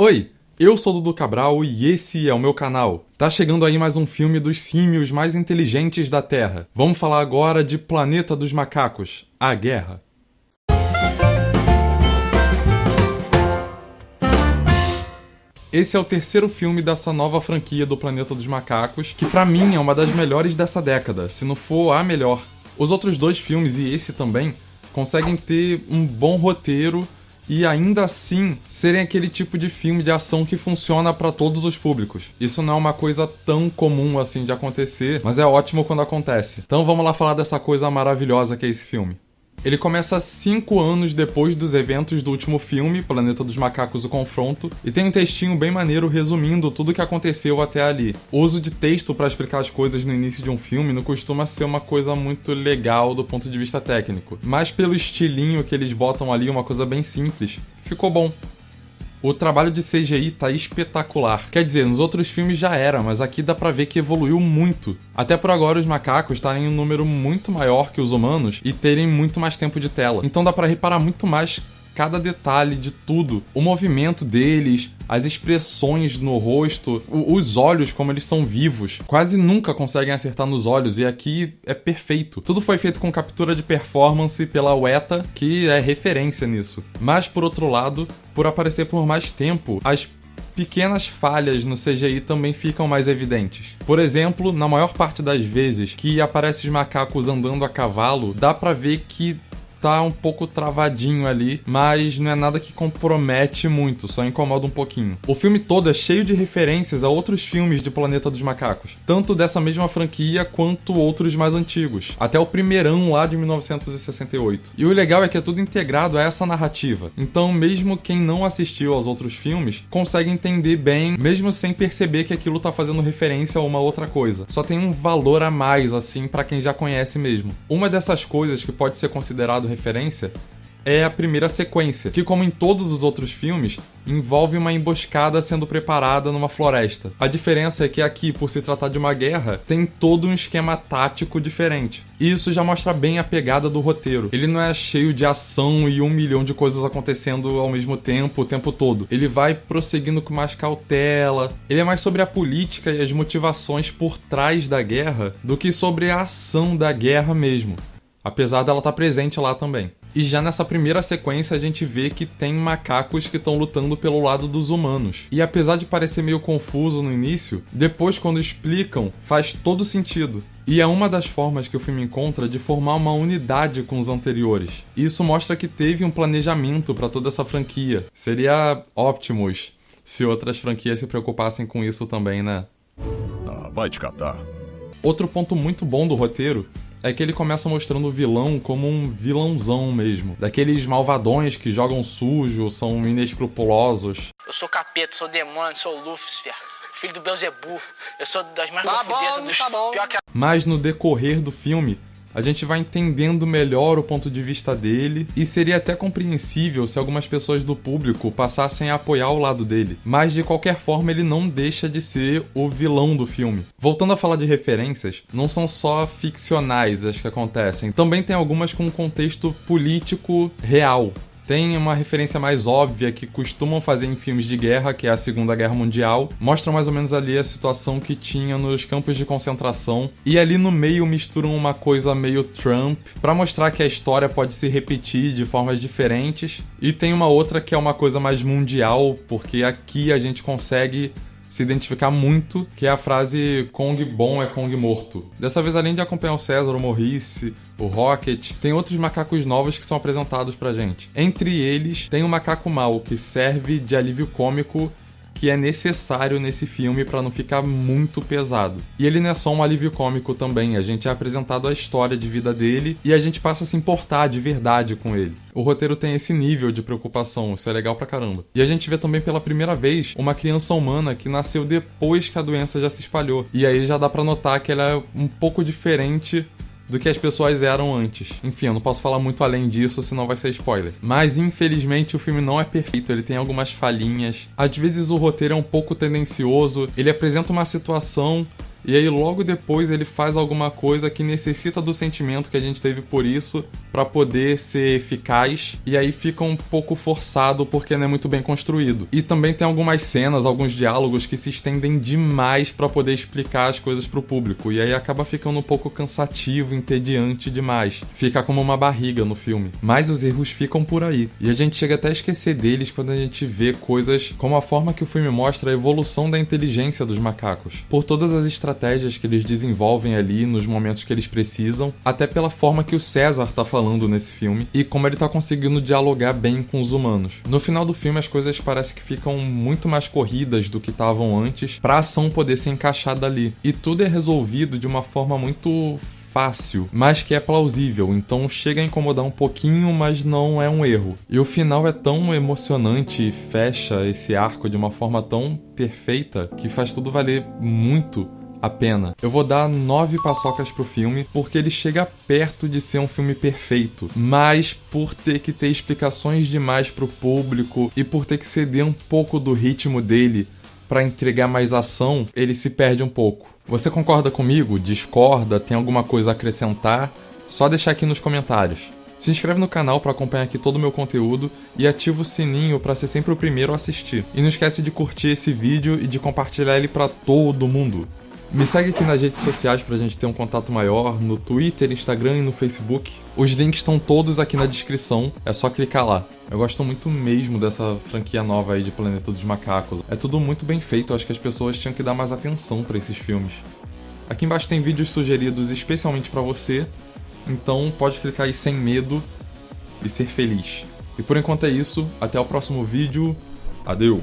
Oi, eu sou Dudu Cabral e esse é o meu canal. Tá chegando aí mais um filme dos símios mais inteligentes da Terra. Vamos falar agora de Planeta dos Macacos, A Guerra. Esse é o terceiro filme dessa nova franquia do Planeta dos Macacos, que pra mim é uma das melhores dessa década, se não for a melhor. Os outros dois filmes, e esse também, conseguem ter um bom roteiro e ainda assim serem aquele tipo de filme de ação que funciona pra todos os públicos. Isso não é uma coisa tão comum assim de acontecer, mas é ótimo quando acontece. Então vamos lá falar dessa coisa maravilhosa que é esse filme. Ele começa 5 anos depois dos eventos do último filme, Planeta dos Macacos: O Confronto, e tem um textinho bem maneiro resumindo tudo o que aconteceu até ali. O uso de texto para explicar as coisas no início de um filme não costuma ser uma coisa muito legal do ponto de vista técnico, mas pelo estilinho que eles botam ali, uma coisa bem simples, ficou bom. O trabalho de CGI tá espetacular. Quer dizer, nos outros filmes já era, mas aqui dá pra ver que evoluiu muito. Até por agora os macacos estarem em um número muito maior que os humanos e terem muito mais tempo de tela. Então dá pra reparar muito mais cada detalhe de tudo. O movimento deles, as expressões no rosto, os olhos, como eles são vivos. Quase nunca conseguem acertar nos olhos e aqui é perfeito. Tudo foi feito com captura de performance pela Weta, que é referência nisso. Mas por outro lado, por aparecer por mais tempo, as pequenas falhas no CGI também ficam mais evidentes. Por exemplo, na maior parte das vezes que aparecem os macacos andando a cavalo, dá pra ver que tá um pouco travadinho ali, mas não é nada que compromete muito, só incomoda um pouquinho. O filme todo é cheio de referências a outros filmes de Planeta dos Macacos, tanto dessa mesma franquia quanto outros mais antigos, até o primeirão lá de 1968. E o legal é que é tudo integrado a essa narrativa, então mesmo quem não assistiu aos outros filmes consegue entender bem, mesmo sem perceber que aquilo tá fazendo referência a uma outra coisa. Só tem um valor a mais, assim, pra quem já conhece mesmo. Uma dessas coisas que pode ser considerado referência é a primeira sequência, que, como em todos os outros filmes, envolve uma emboscada sendo preparada numa floresta. A diferença é que aqui, por se tratar de uma guerra, tem todo um esquema tático diferente. E isso já mostra bem a pegada do roteiro. Ele não é cheio de ação e 1 milhão de coisas acontecendo ao mesmo tempo, o tempo todo. Ele vai prosseguindo com mais cautela. Ele é mais sobre a política e as motivações por trás da guerra do que sobre a ação da guerra mesmo, apesar dela estar presente lá também. E já nessa primeira sequência a gente vê que tem macacos que estão lutando pelo lado dos humanos. E apesar de parecer meio confuso no início, depois quando explicam, faz todo sentido. E é uma das formas que o filme encontra de formar uma unidade com os anteriores. E isso mostra que teve um planejamento para toda essa franquia. Seria Optimus se outras franquias se preocupassem com isso também, né? Ah, vai te catar. Outro ponto muito bom do roteiro é que ele começa mostrando o vilão como um vilãozão mesmo. Daqueles malvadões que jogam sujo, são inescrupulosos. Eu sou capeta, sou demônio, sou Lúcifer, filho do Beelzebub. Eu sou das mais profundezas dos pior que... Mas no decorrer do filme, a gente vai entendendo melhor o ponto de vista dele e seria até compreensível se algumas pessoas do público passassem a apoiar o lado dele. Mas de qualquer forma ele não deixa de ser o vilão do filme. Voltando a falar de referências, não são só ficcionais as que acontecem, também tem algumas com um contexto político real. Tem uma referência mais óbvia que costumam fazer em filmes de guerra, que é a Segunda Guerra Mundial. Mostra mais ou menos ali a situação que tinha nos campos de concentração. E ali no meio misturam uma coisa meio Trump, pra mostrar que a história pode se repetir de formas diferentes. E tem uma outra que é uma coisa mais mundial, porque aqui a gente consegue se identificar muito, que é a frase Kong bom é Kong morto. Dessa vez, além de acompanhar o César, o Maurice, o Rocket, tem outros macacos novos que são apresentados pra gente. Entre eles, tem o macaco mau, que serve de alívio cômico, que é necessário nesse filme pra não ficar muito pesado. E ele não é só um alívio cômico também, a gente é apresentado a história de vida dele e a gente passa a se importar de verdade com ele. O roteiro tem esse nível de preocupação, isso é legal pra caramba. E a gente vê também pela primeira vez uma criança humana que nasceu depois que a doença já se espalhou. E aí já dá pra notar que ela é um pouco diferente do que as pessoas eram antes. Enfim, eu não posso falar muito além disso, senão vai ser spoiler. Mas, infelizmente, o filme não é perfeito, ele tem algumas falhinhas. Às vezes o roteiro é um pouco tendencioso, ele apresenta uma situação e aí logo depois ele faz alguma coisa que necessita do sentimento que a gente teve por isso pra poder ser eficaz, e aí fica um pouco forçado porque não é muito bem construído. E também tem algumas cenas, alguns diálogos que se estendem demais pra poder explicar as coisas pro público, e aí acaba ficando um pouco cansativo, entediante demais. Fica como uma barriga no filme. Mas os erros ficam por aí, e a gente chega até a esquecer deles quando a gente vê coisas como a forma que o filme mostra a evolução da inteligência dos macacos, por todas as estratégias que eles desenvolvem ali nos momentos que eles precisam, até pela forma que o César tá falando nesse filme e como ele tá conseguindo dialogar bem com os humanos. No final do filme as coisas parecem que ficam muito mais corridas do que estavam antes, pra ação poder ser encaixada ali, e tudo é resolvido de uma forma muito fácil, mas que é plausível, então chega a incomodar um pouquinho, mas não é um erro. E o final é tão emocionante e fecha esse arco de uma forma tão perfeita que faz tudo valer muito a pena. Eu vou dar 9 paçocas pro filme, porque ele chega perto de ser um filme perfeito, mas por ter que ter explicações demais pro público e por ter que ceder um pouco do ritmo dele pra entregar mais ação, ele se perde um pouco. Você concorda comigo? Discorda? Tem alguma coisa a acrescentar? Só deixar aqui nos comentários. Se inscreve no canal para acompanhar aqui todo o meu conteúdo e ativa o sininho para ser sempre o primeiro a assistir. E não esquece de curtir esse vídeo e de compartilhar ele para todo mundo. Me segue aqui nas redes sociais pra gente ter um contato maior, no Twitter, Instagram e no Facebook. Os links estão todos aqui na descrição, é só clicar lá. Eu gosto muito mesmo dessa franquia nova aí de Planeta dos Macacos. É tudo muito bem feito, eu acho que as pessoas tinham que dar mais atenção pra esses filmes. Aqui embaixo tem vídeos sugeridos especialmente pra você, então pode clicar aí sem medo e ser feliz. E por enquanto é isso, até o próximo vídeo, adeus!